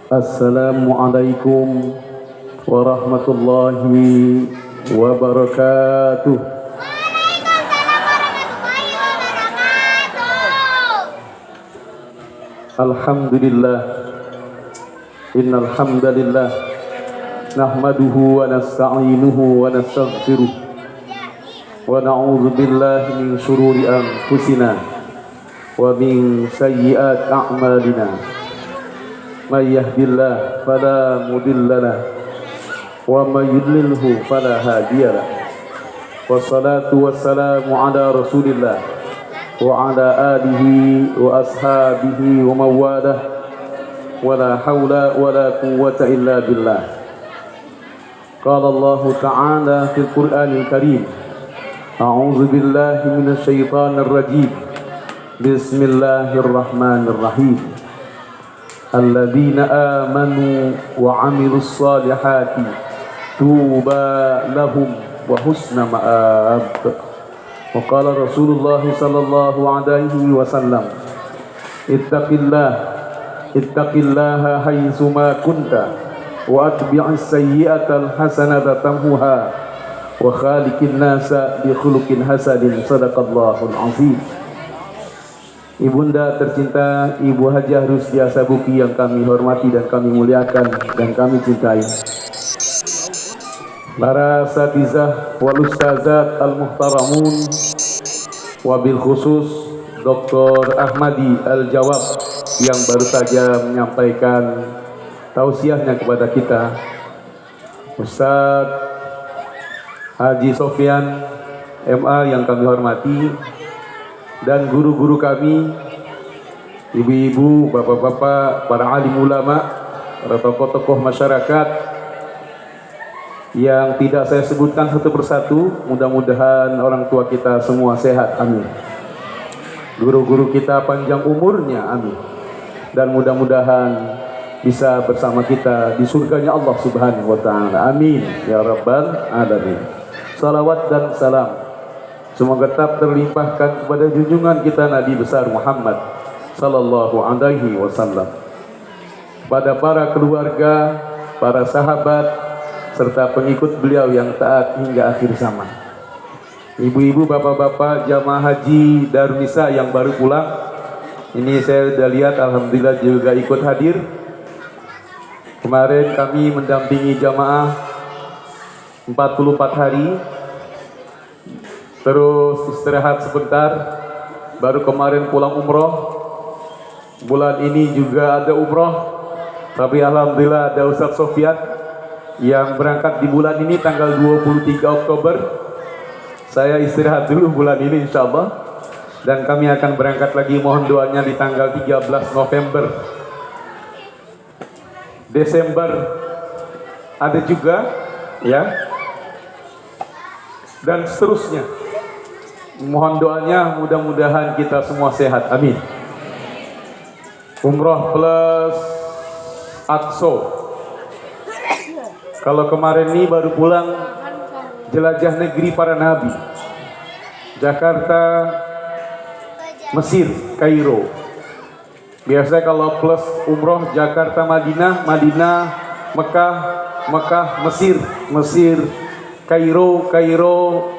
Assalamualaikum warahmatullahi wabarakatuh. Alhamdulillah, innal hamdalillah nahmaduhu wa nasta'inuhu wa nastaghfiruh wa na'udzu billahi min shururi anfusina wa min sayyiati a'malina. May yahdihillahu fala mudilla lahu wa may yudlilhu fala hadiya lahu. Wassalatu wassalamu ala Rasulillah wa ala alihi wa ashabihi wa mawalah wa la hawla wa la quwwata illa billah. Qala Allah ta'ala fil Qur'anil Karim, a'udzu billahi minasy syaithanir rajim. Bismillahirrahmanirrahim. Alladzina amanu wa 'amilus solihati tuba lahum wa husna ma'ab. Wa qala Rasulullah sallallahu alaihi wasallam, ittaqillaha haitsu ma kunta wa atbi'is sayyi'atal hasanata tamhuha wa khaliqin nasa bi khuluqin hasanin. Shadaqallahul azim. Ibunda tercinta Ibu Hajah Rusdiah Sabuki yang kami hormati dan kami muliakan dan kami cintai, para asatizah wal ustazat al muhtaramun, wabil khusus Dr. Ahmadi Al Jawab yang baru saja menyampaikan tausiahnya kepada kita, Ustaz Haji Sofyan MA yang kami hormati, dan guru-guru kami, ibu-ibu, bapak-bapak, para alim ulama, para tokoh-tokoh masyarakat yang tidak saya sebutkan satu persatu. Mudah-mudahan orang tua kita semua sehat, amin. Guru-guru kita panjang umurnya, amin. Dan mudah-mudahan bisa bersama kita di surganya Allah Subhanahu wa ta'ala, amin ya rabbal alamin. Salawat dan salam semoga tetap terlimpahkan kepada junjungan kita Nabi besar Muhammad sallallahu alaihi wasallam, pada para keluarga, para sahabat, serta pengikut beliau yang taat hingga akhir zaman. Ibu-ibu, bapak-bapak, jamaah haji Darunisa yang baru pulang, ini saya sudah lihat alhamdulillah juga ikut hadir. Kemarin kami mendampingi jamaah 44 hari, terus istirahat sebentar, baru kemarin pulang umroh. Bulan ini juga ada umroh, tapi alhamdulillah ada Ustaz Sofyan yang berangkat di bulan ini tanggal 23 Oktober. Saya istirahat dulu bulan ini insyaallah, dan kami akan berangkat lagi, mohon doanya, di tanggal 13 November. Desember ada juga ya, dan seterusnya. Mohon doanya, mudah-mudahan kita semua sehat, amin. Umroh plus Aqsa. Kalau kemarin ini baru pulang jelajah negeri para nabi, Jakarta, Mesir, Kairo. Biasanya kalau plus umroh Jakarta, Madinah, Madinah, Mekah, Mekah, Mesir, Mesir, Kairo, Kairo,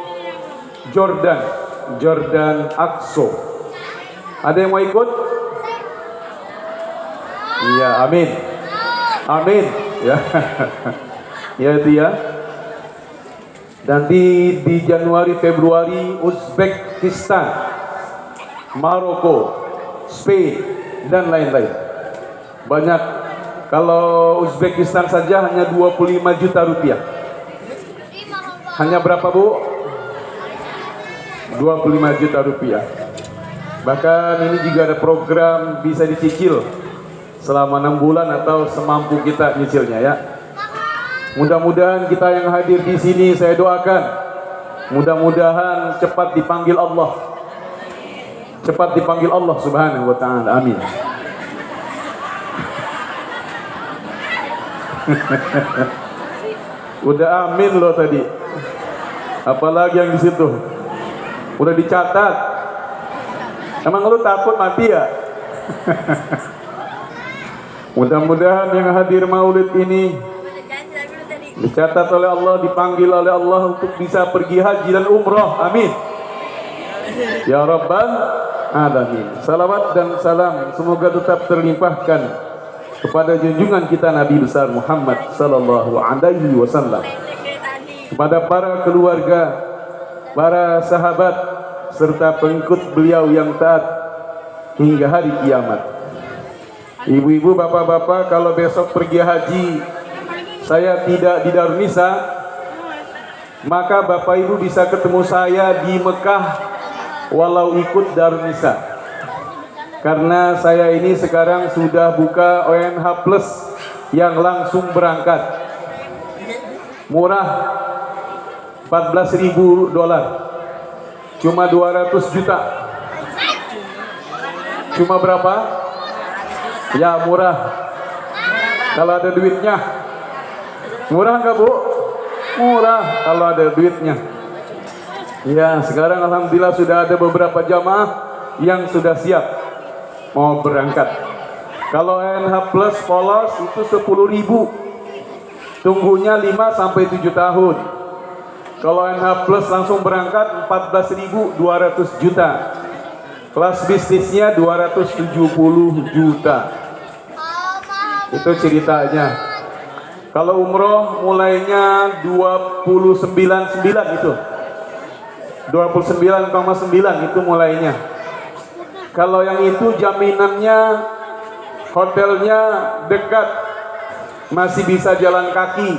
Jordan, Aqsa. Ada yang mau ikut? Iya, amin. Amin. Ya. Ya itu ya. Nanti di Januari, Februari Uzbekistan, Maroko, Spain, dan lain-lain. Banyak. Kalau Uzbekistan saja hanya 25 juta rupiah. Hanya berapa, Bu? 25 juta rupiah. Bahkan ini juga ada program bisa dicicil selama 6 bulan atau semampu kita nyicilnya ya. Mudah-mudahan kita yang hadir di sini, saya doakan mudah-mudahan cepat dipanggil Allah. Cepat dipanggil Allah Subhanahu wa ta'ala, amin. Udah amin loh tadi. Apalagi yang di situ? Udah dicatat. Emang lu takut mati ya? Mudah-mudahan yang hadir maulid ini dicatat oleh Allah, dipanggil oleh Allah untuk bisa pergi haji dan umrah. Amin. Ya Rabbal Alamin. Salawat dan salam semoga tetap terlimpahkan kepada junjungan kita Nabi besar Muhammad sallallahu alaihi wasallam, kepada para keluarga, para sahabat serta pengikut beliau yang taat hingga hari kiamat. Ibu-ibu, bapak-bapak, kalau besok pergi haji saya tidak di Darun Nisa, maka bapak ibu bisa ketemu saya di Mekah walau ikut Darun Nisa. Karena saya ini sekarang sudah buka ONH Plus yang langsung berangkat. Murah, $14.000. Cuma 200 juta. Cuma berapa? Ya murah. Kalau ada duitnya. Murah nggak Bu? Murah kalau ada duitnya. Ya, sekarang alhamdulillah sudah ada beberapa jamaah yang sudah siap mau berangkat. Kalau NH Plus polos itu 10.000. Tunggunya 5 sampai 7 tahun. Kalau NH Plus langsung berangkat 14.200 juta. Kelas bisnisnya 270 juta. Itu ceritanya. Kalau umroh mulainya 29,9 itu. 29,9 itu mulainya. Kalau yang itu jaminannya hotelnya dekat, masih bisa jalan kaki.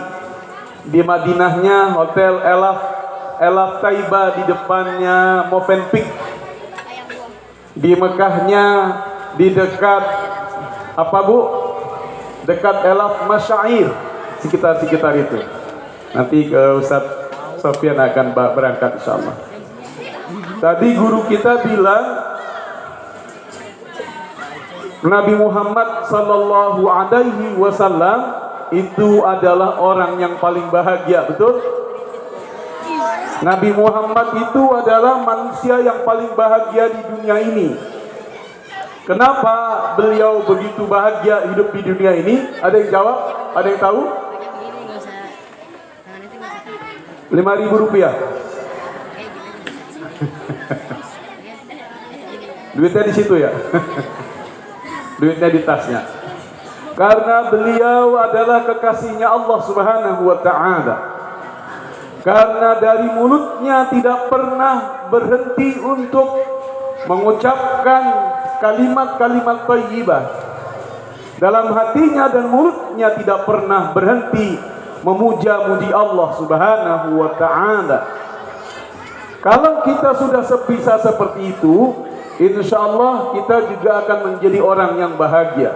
Di Madinahnya hotel Elaf Taiba, di depannya Movenpick. Di Mekahnya di dekat apa Bu? Dekat Elaf Masyair, sekitar itu. Nanti Ustaz Sofyan akan berangkat insyaallah. Tadi guru kita bilang Nabi Muhammad sallallahu alaihi wasallam itu adalah orang yang paling bahagia, betul? Nabi Muhammad itu adalah manusia yang paling bahagia di dunia ini. Kenapa beliau begitu bahagia hidup di dunia ini? Ada yang jawab? Ada yang tahu? 5.000 rupiah. Duitnya di situ ya. Duitnya di tasnya. Karena beliau adalah kekasihnya Allah Subhanahu wa taala. Karena dari mulutnya tidak pernah berhenti untuk mengucapkan kalimat-kalimat thayyibah. Dalam hatinya dan mulutnya tidak pernah berhenti memuja-muji Allah Subhanahu wa taala. Kalau kita sudah bisa seperti itu, insyaallah kita juga akan menjadi orang yang bahagia.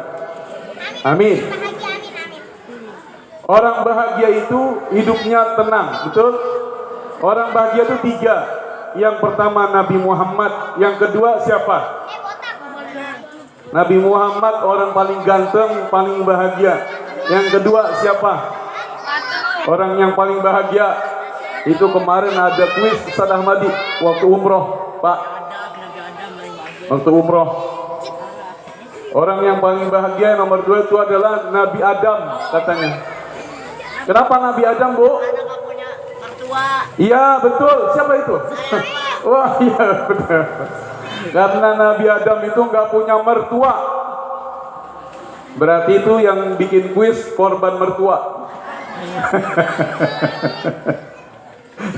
Amin. Orang bahagia itu hidupnya tenang, betul? Orang bahagia itu 3. Yang pertama Nabi Muhammad, yang kedua siapa? Nabi Muhammad orang paling ganteng, paling bahagia. Yang kedua siapa? Orang yang paling bahagia. Itu kemarin ada kuis Ustaz Ahmadi waktu umroh, Pak. Waktu umroh. Orang yang paling bahagia nomor 2 itu adalah Nabi Adam katanya. Kenapa Nabi Adam, Bu? Karena punya mertua. Iya, betul. Siapa itu? Wah, iya betul. Karena Nabi Adam itu nggak punya mertua. Berarti itu yang bikin kuis korban mertua.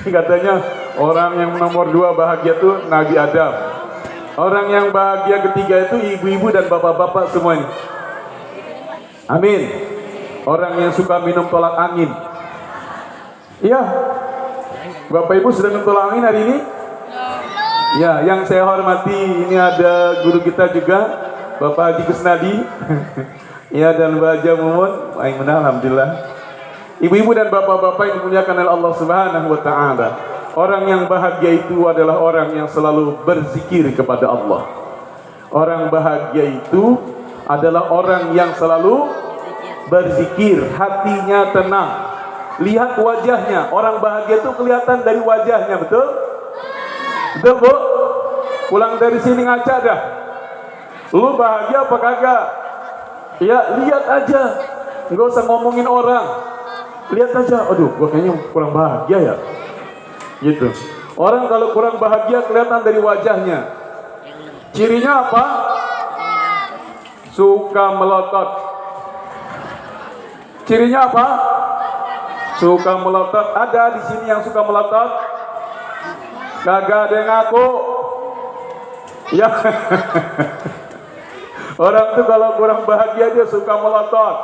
Katanya orang yang nomor 2 bahagia itu Nabi Adam. Orang yang bahagia ketiga itu ibu-ibu dan bapak-bapak semua ini. Amin. Orang yang suka minum tolak angin. Iya. Bapak ibu sudah minum tolak angin hari ini? Ya, yang saya hormati ini ada guru kita juga, Bapak Haji Kusnadi. Ya, dan Mbak Haja Mumun. Alhamdulillah. Ibu-ibu dan bapak-bapak yang dimuliakan oleh Allah Subhanahu wa taala. Orang yang bahagia itu adalah orang yang selalu berzikir kepada Allah. Orang bahagia itu adalah orang yang selalu berzikir, hatinya tenang. Lihat wajahnya, orang bahagia itu kelihatan dari wajahnya, betul? Betul, Bu? Pulang dari sini ngaca dah. Lu bahagia apa kagak? Ya, lihat aja. Nggak usah ngomongin orang. Lihat aja, aduh, gua kayaknya kurang bahagia ya. Gitu. Orang kalau kurang bahagia kelihatan dari wajahnya. Cirinya apa? Suka melotot. Cirinya apa? Suka melotot. Ada di sini yang suka melotot? Kagak ada yang ngaku. Ya. Orang tuh kalau kurang bahagia dia suka melotot.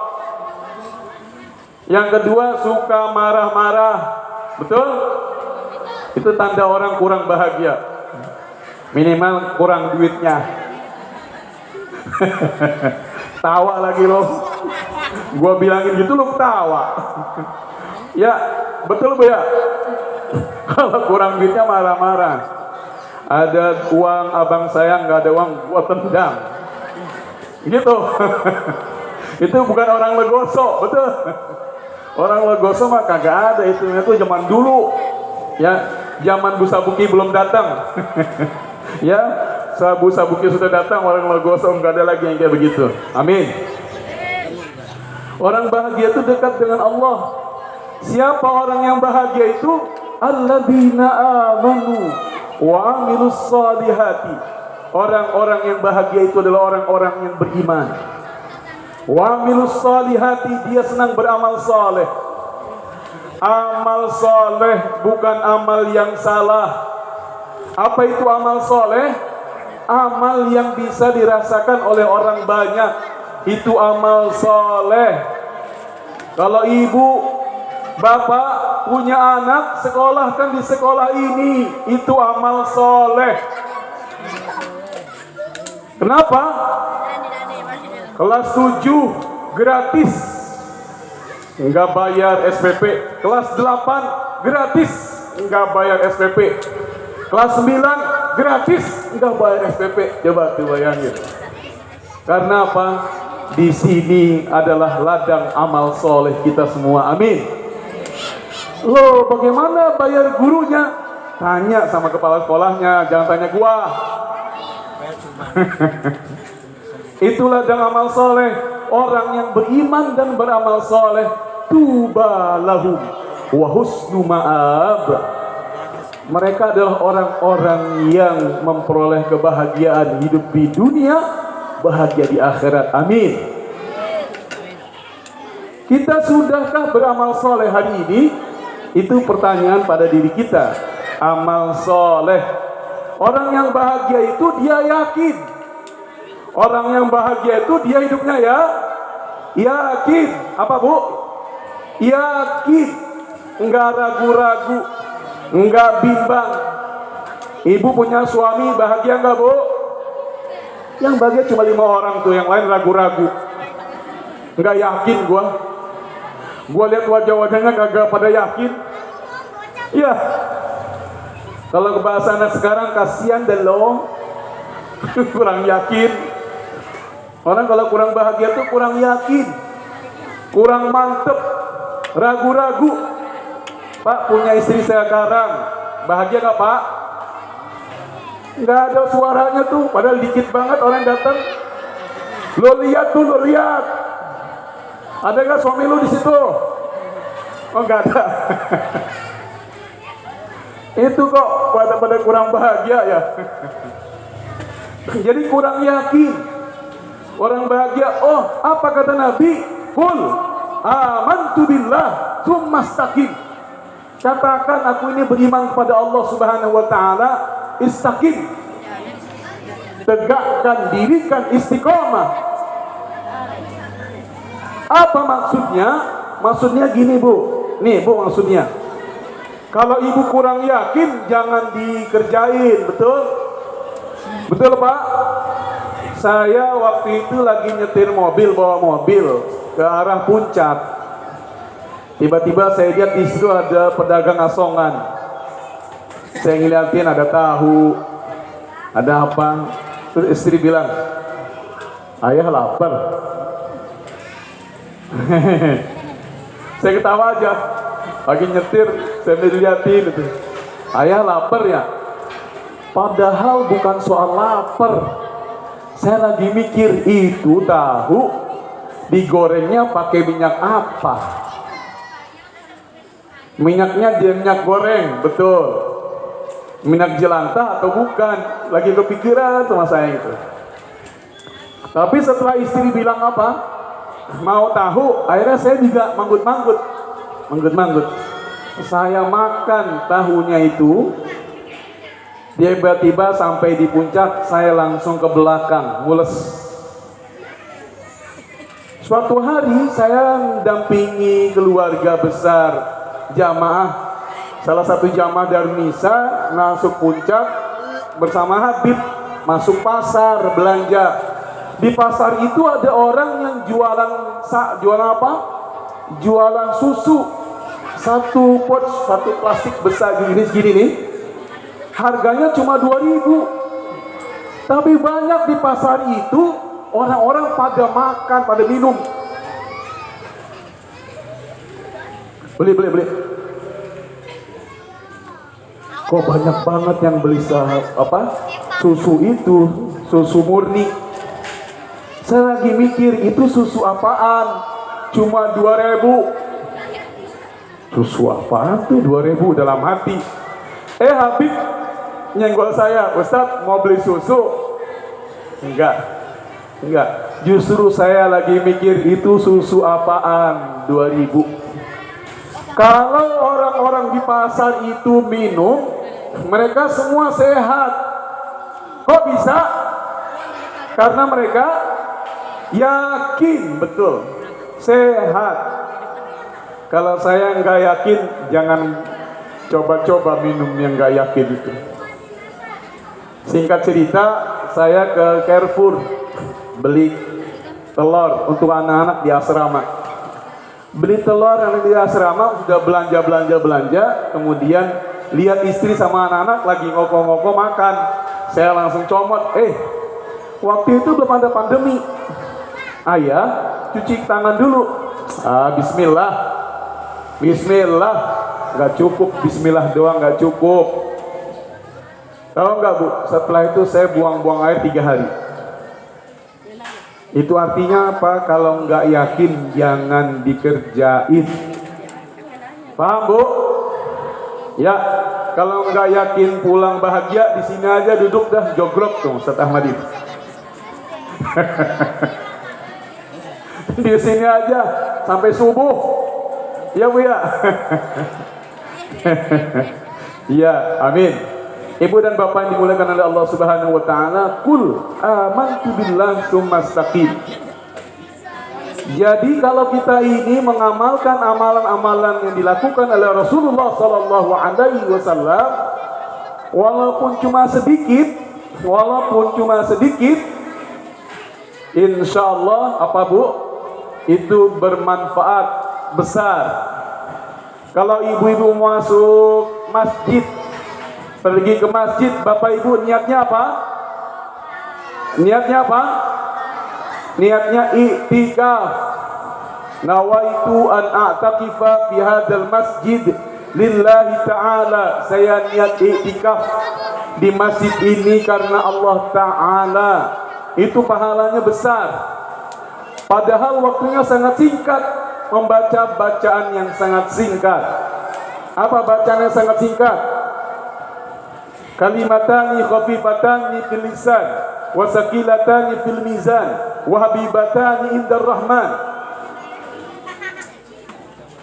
Yang kedua suka marah-marah. Betul? Itu tanda orang kurang bahagia. Minimal kurang duitnya. Tawa lagi lo. Gua bilangin gitu lo ketawa. Ya, betul Bu ya? Kalau kurang duitnya marah-marah. Ada uang abang saya, nggak ada uang, gua tendang. Gitu. Itu bukan orang legoso, betul? Orang legoso mah kagak ada itu zaman dulu. Ya, zaman Bu Sabuki belum datang. Ya, Bu Sabuki sudah datang, orang legoso nggak ada lagi yang kayak begitu. Amin. Orang bahagia itu dekat dengan Allah. Siapa orang yang bahagia itu? Alladzina amanu wa amilus solihati. Orang-orang yang bahagia itu adalah orang-orang yang beriman. Wa amilus solihati, dia senang beramal soleh. Amal soleh bukan amal yang salah. Apa itu amal soleh? Amal yang bisa dirasakan oleh orang banyak. Itu amal soleh. Kalau ibu, bapak punya anak, sekolahkan di sekolah ini, itu amal soleh. Kenapa? Kelas 7 gratis, nggak bayar SPP. Kelas 8 gratis, nggak bayar SPP. Kelas 9 gratis, nggak bayar SPP. Coba tuh bayangin. Karena apa? Di sini adalah ladang amal soleh kita semua. Amin. Loh, bagaimana bayar gurunya? Tanya sama kepala sekolahnya, jangan tanya gua. Itulah ladang amal soleh. Orang yang beriman dan beramal soleh, tuba lahum wa husnu ma'ab. Mereka adalah orang-orang yang memperoleh kebahagiaan hidup di dunia, bahagia di akhirat. Amin. Kita sudahkah beramal soleh hari ini? Itu pertanyaan pada diri kita. Amal soleh. Orang yang bahagia itu dia yakin. Orang yang bahagia itu dia hidupnya ya yakin. Apa Bu? Yakin. Enggak ragu-ragu, enggak bimbang. Ibu punya suami bahagia enggak Bu? Yang bahagia cuma 5 orang tuh, yang lain ragu-ragu. Enggak yakin gua. Gua lihat wajah-wajahnya kagak pada yakin. Iya. Kalau bahasa anak sekarang, kasihan deh lo. Kurang yakin. Orang kalau kurang bahagia tuh kurang yakin, kurang mantep, ragu-ragu. Pak, punya istri saya sekarang, bahagia gak Pak? Nggak ada suaranya tuh, padahal dikit banget orang datang. Lo lihat tuh, lo lihat. Ada nggak suami lo di situ? Oh, nggak ada. Itu kok pada kurang bahagia ya. Jadi kurang yakin. Orang bahagia, oh apa kata Nabi? Qul amantu billah tsumma istaqim. Katakan aku ini beriman kepada Allah Subhanahu wa taala, istaqim. Tegakkan, dirikan istiqomah. Apa maksudnya? Maksudnya gini Bu. Nih Bu maksudnya. Kalau ibu kurang yakin jangan dikerjain, betul? Betul Pak? Saya waktu itu lagi nyetir mobil, bawa mobil ke arah puncak. Tiba-tiba saya lihat di situ ada pedagang asongan. Saya ngeliatin ada tahu, ada apa. Terus istri bilang, ayah lapar. Saya ketawa aja. Lagi nyetir, saya ngeliatin itu. Ayah lapar ya? Padahal bukan soal lapar. Saya lagi mikir itu tahu Digorengnya pakai minyak apa? Minyaknya dia minyak goreng, betul. Minyak jelantah atau bukan? Lagi kepikiran sama saya itu. Tapi setelah istri bilang apa? Mau tahu, akhirnya saya juga manggut-manggut. Saya makan tahunya itu, tiba-tiba sampai di puncak, saya langsung ke belakang, mules. Suatu hari saya mendampingi keluarga besar jamaah, salah satu jamaah Darmisa masuk puncak bersama Habib, masuk pasar belanja. Di pasar itu ada orang yang jualan apa? Jualan susu. Satu pot, satu plastik besar segini nih. Harganya cuma 2.000. Tapi banyak di pasar itu orang-orang pada makan, pada minum. Beli. Kok banyak banget yang beli susu itu, susu murni. Saya lagi mikir, itu susu apaan? Cuma 2.000. Susu apaan tuh 2.000 dalam hati? Habib nyenggol saya, Ustadz mau beli susu? Enggak. Justru saya lagi mikir, itu susu apaan 2.000? Kalau orang-orang di pasar itu minum, mereka semua sehat. Kok bisa? Karena mereka yakin betul sehat. Kalau saya nggak yakin, jangan coba-coba minum yang nggak yakin itu. Singkat cerita, saya ke Carrefour beli telur untuk anak-anak di asrama. Beli telur yang di asrama, sudah belanja, kemudian lihat istri sama anak-anak lagi ngoko-ngoko makan. Saya langsung comot, waktu itu belum ada pandemi. Ayah, cuci tangan dulu. Bismillah, nggak cukup. Bismillah doang nggak cukup. Tahu nggak Bu? Setelah itu saya buang-buang air 3 hari. Itu artinya apa? Kalau nggak yakin jangan dikerjain. Paham Bu? Ya, kalau nggak yakin pulang bahagia, di sini aja duduk dah jogrok tuh Ustaz Ahmad itu. Di sini aja sampai subuh. Ya Bu ya. Ya, amin. Ibu dan bapak yang dimuliakan oleh Allah Subhanahu wa taala, qul amantu billahi tsumastaqim. Jadi kalau kita ini mengamalkan amalan-amalan yang dilakukan oleh Rasulullah sallallahu alaihi wasallam, walaupun cuma sedikit, insyaallah apa Bu? Itu bermanfaat besar. Kalau ibu-ibu masuk masjid, pergi ke masjid, bapak ibu niatnya apa? Niatnya i'tikaf. Nawaitu an a'takifa fi hadzal masjid lillahi ta'ala. Saya niat i'tikaf di masjid ini karena Allah Ta'ala. Itu pahalanya besar. Padahal waktunya sangat singkat, membaca bacaan yang sangat singkat. Apa bacaan yang sangat singkat? Kalimatani khafifatani fil lisan wa saqilatani fil mizan wa habibatani indar rahman.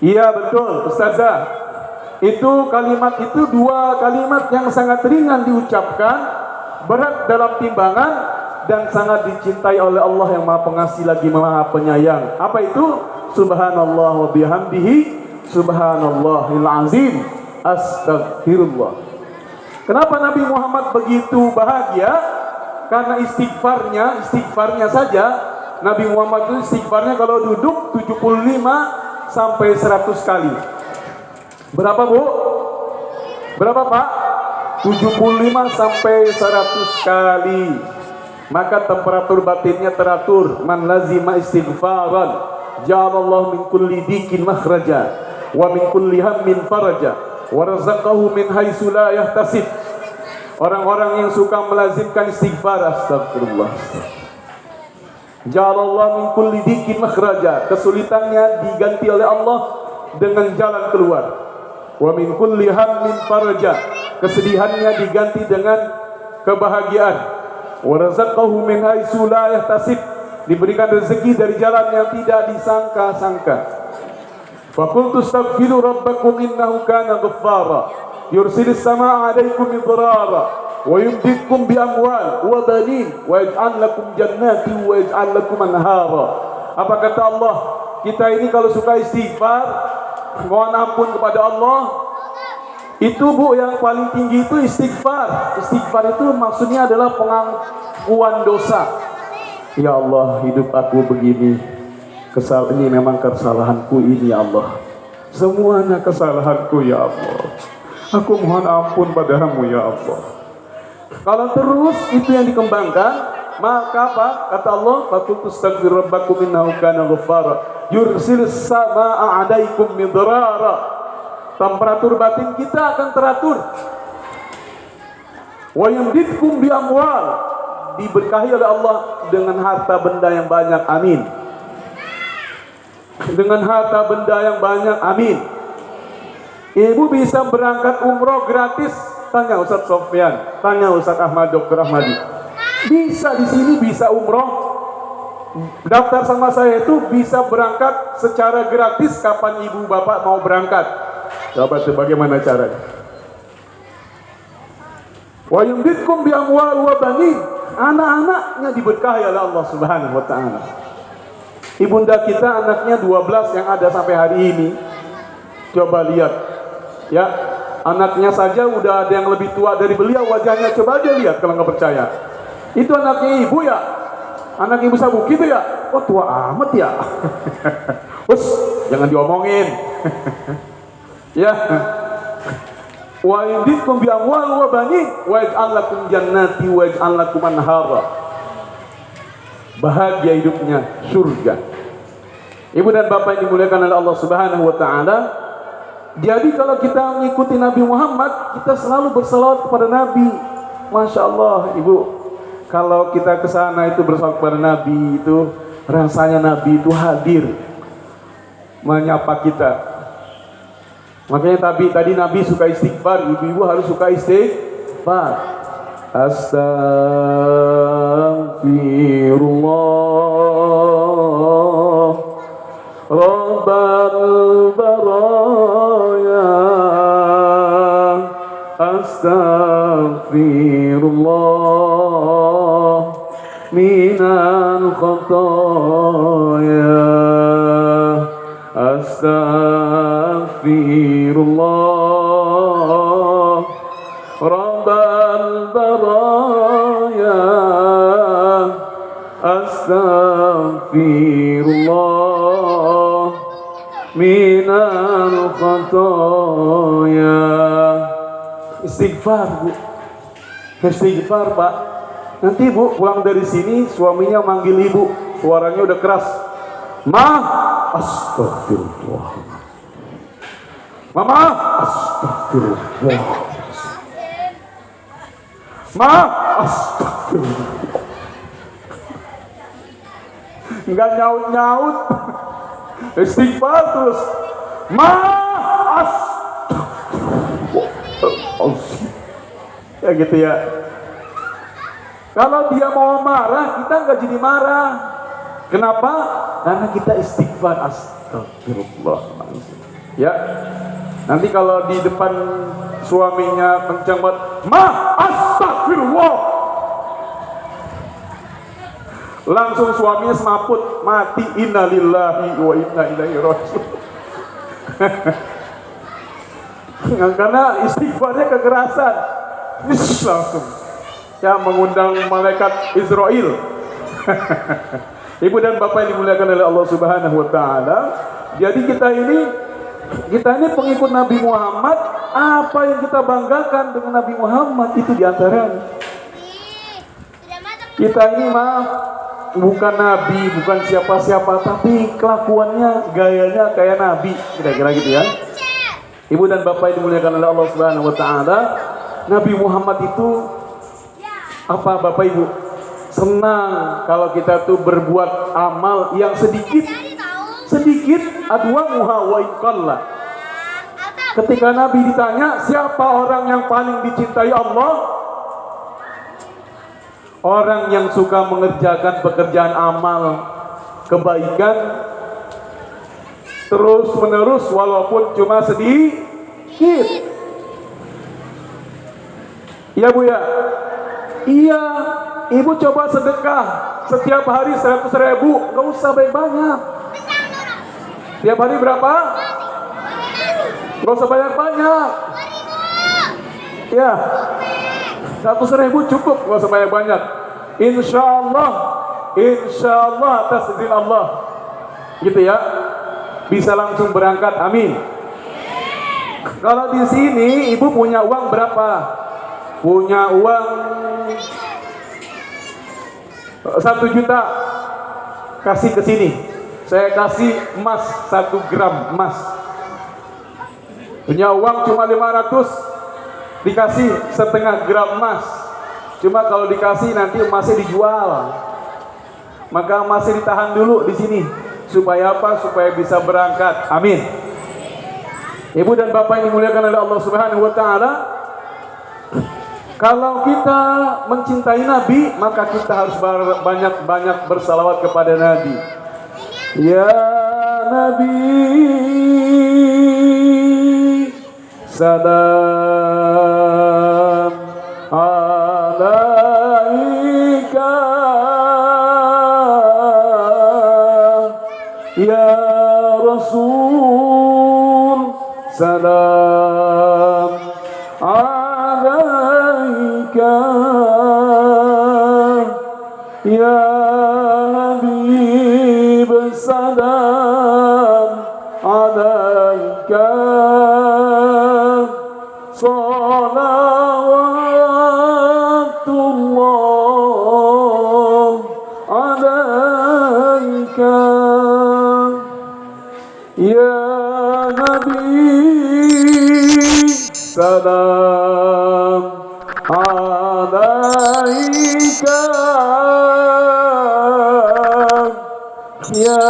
Iya betul Ustazah. Itu kalimat itu 2 kalimat yang sangat ringan diucapkan, berat dalam timbangan, dan sangat dicintai oleh Allah yang Maha Pengasih lagi Maha Penyayang. Apa itu? Subhanallah wa bihamdihi subhanallahil azim. Astagfirullah. Kenapa Nabi Muhammad begitu bahagia? Karena istighfarnya saja. Nabi Muhammad itu istighfarnya kalau duduk 75 sampai 100 kali. Berapa Bu? Berapa Pak? 75 sampai 100 kali. Maka temperatur batinnya teratur. Man lazima istighfaran ja'alallahu min kulli dikin makhraja wa min kulli hammin faraja wa razaqahu min haitsu la yahtasib. Orang-orang yang suka melazimkan istighfar, astagfirullah. Ja'alallahu min kulli dikin makhraja. Kesulitannya diganti oleh Allah dengan jalan keluar. Wa min kulli hammin faraja. Kesedihannya diganti dengan kebahagiaan. Wa razaqahu min haitsu la yahtasib. Diberikan rezeki dari jalan yang tidak disangka-sangka. Fa qultu astaghfiru rabbakum innahu kana ghaffara. Yursilis samaa'a 'alaikum midrara. Wa yumdidkum bi amwal wa banin wa yaj'al lakum jannati wa yaj'al lakum anhara. Apa kata Allah? Kita ini kalau suka istighfar, mohon ampun kepada Allah, itu Bu yang paling tinggi itu istighfar. Istighfar itu maksudnya adalah pengampunan dosa. Ya Allah, hidup aku begini. Ini memang kesalahanku ini ya Allah. Semuanya kesalahanku ya Allah. Aku mohon ampun padamu ya Allah. Kalau terus itu yang dikembangkan, maka apa? Kata Allah, "Faqultu astaghfiru rabbakum innahu kana ghaffara. Yursilis samaa'a 'alaikum midrara." Temperatur batin kita akan teratur. Wa yumdidkum bi amwal. Diberkahi oleh Allah dengan harta benda yang banyak. Amin. Dengan harta benda yang banyak. Amin. Ibu bisa berangkat umroh gratis. Tanya Ustaz Sofyan, tanya Ustaz Ahmad, Dr. Ahmadi. Bisa di sini, bisa umroh. Daftar sama saya itu bisa berangkat secara gratis kapan ibu bapak mau berangkat. Coba bagaimana caranya? Wa yumdidkum bi amwal wa banin. Anak-anaknya diberkahi oleh Allah Subhanahu wa taala. Ibunda kita anaknya 12 yang ada sampai hari ini. Coba lihat. Ya, anaknya saja udah ada yang lebih tua dari beliau wajahnya. Coba aja lihat kalau nggak percaya. Itu anaknya ibu ya? Anak ibu Sabu gitu ya? Oh tua amat ya? Us, jangan diomongin. Ya. Wa yumdidkum bi amwal wa banin wa yaj'al lakum jannati wa yaj'al lakum anhara. Bahagia hidupnya surga. Ibu dan bapak yang dimuliakan oleh Allah Subhanahu wa taala. Jadi kalau kita mengikuti Nabi Muhammad, kita selalu bersalawat kepada Nabi. Masya Allah, Ibu. Kalau kita ke sana itu bersalawat kepada Nabi itu, rasanya Nabi itu hadir menyapa kita. Makanya tadi Nabi suka istighfar, ibu-ibu harus suka istighfar. Astaghfirullah Rabbal baraya. Astaghfirullah minal khataya. Astaghfirullah Rabbal baraya. Astaghfirullah minal khataya. Istighfar Bu, istighfar Pak. Nanti Bu pulang dari sini suaminya manggil ibu, suaranya udah keras. Ma, astagfirullah. Mama, astagfirullah. Ma, astagfirullah. Enggak nyaut-nyaut. Istighfar terus. Ma, astagfirullah. Ya gitu ya. Kalau dia mau marah, kita enggak jadi marah. Kenapa? Karena kita istighfar. Astagfirullah. Ya. Nanti kalau di depan suaminya kencang banget, ma, astagfirullah. Langsung suaminya semaput, mati. Innalillahi wa inna ilaihi raji'un. Karena istighfarnya kekerasan. Langsung. Ya, mengundang malaikat Israel. Ibu dan bapak yang dimuliakan oleh Allah Subhanahu wa taala. Jadi kita ini pengikut Nabi Muhammad. Apa yang kita banggakan dengan Nabi Muhammad itu diantaranya. Kita ini maaf, bukan Nabi, bukan siapa-siapa, tapi kelakuannya, gayanya kayak Nabi, kira-kira gitu ya. Ibu dan bapak yang dimuliakan oleh Allah Subhanahu wa taala, Nabi Muhammad itu apa Bapak Ibu? senang kalau kita tuh berbuat amal yang sedikit adwamuha wa in qalla. Ketika Nabi ditanya siapa orang yang paling dicintai Allah, orang yang suka mengerjakan pekerjaan amal kebaikan terus menerus walaupun cuma sedikit. Iya Bu ya? Iya, Ibu coba sedekah setiap hari 100.000, gak usah banyak. Tiap hari berapa? Gak usah banyak-banyak. Ya, 100.000 cukup, gak usah banyak-banyak. Insya Allah atas izin Allah, gitu ya, bisa langsung berangkat. Amin. Kalau di sini Ibu punya uang berapa? Punya uang 1 juta, kasih ke sini. Saya kasih emas 1 gram emas. Punya uang cuma 500, dikasih setengah gram emas. Cuma kalau dikasih nanti emasnya dijual. Maka emasnya ditahan dulu di sini. Supaya apa? Supaya bisa berangkat. Amin. Ibu dan Bapak yang dimuliakan oleh Allah Subhanahu wa taala, kalau kita mencintai Nabi, maka kita harus banyak-banyak bersalawat kepada Nabi. Ya Nabi, salam alaika, ya Rasul, salam alaika, ya Habib, salam alaika, salawatullah alaika, ya Nabi, salam alaika, ya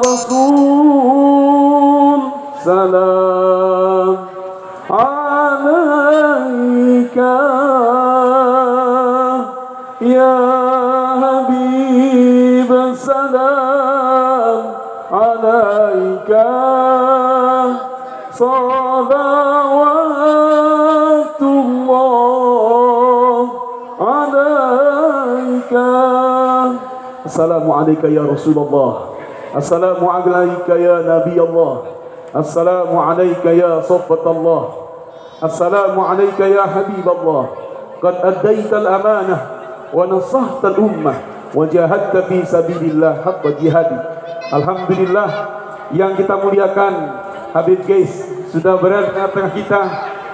Rasul, salam alaika, ya Habib, salam alaika, salawatullah alaika. Assalamu alayka ya Rasulullah, assalamu alayka ya Nabi Allah, assalamu alayka ya Saffat Allah, assalamu alayka ya Habib Allah. Qad addaita al-amanah wa nasahta al-ummah wa jahadta fi sabilillah haqqa jihadi. Alhamdulillah, yang kita muliakan Habib Gais sudah berada di tengah kita.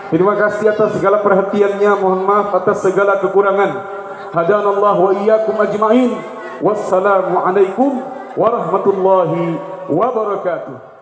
Terima kasih atas segala perhatiannya. Mohon maaf atas segala kekurangan. Hadanallahu wa iyyakum ajma'in. Wassalamu alaikum warahmatullahi wabarakatuh.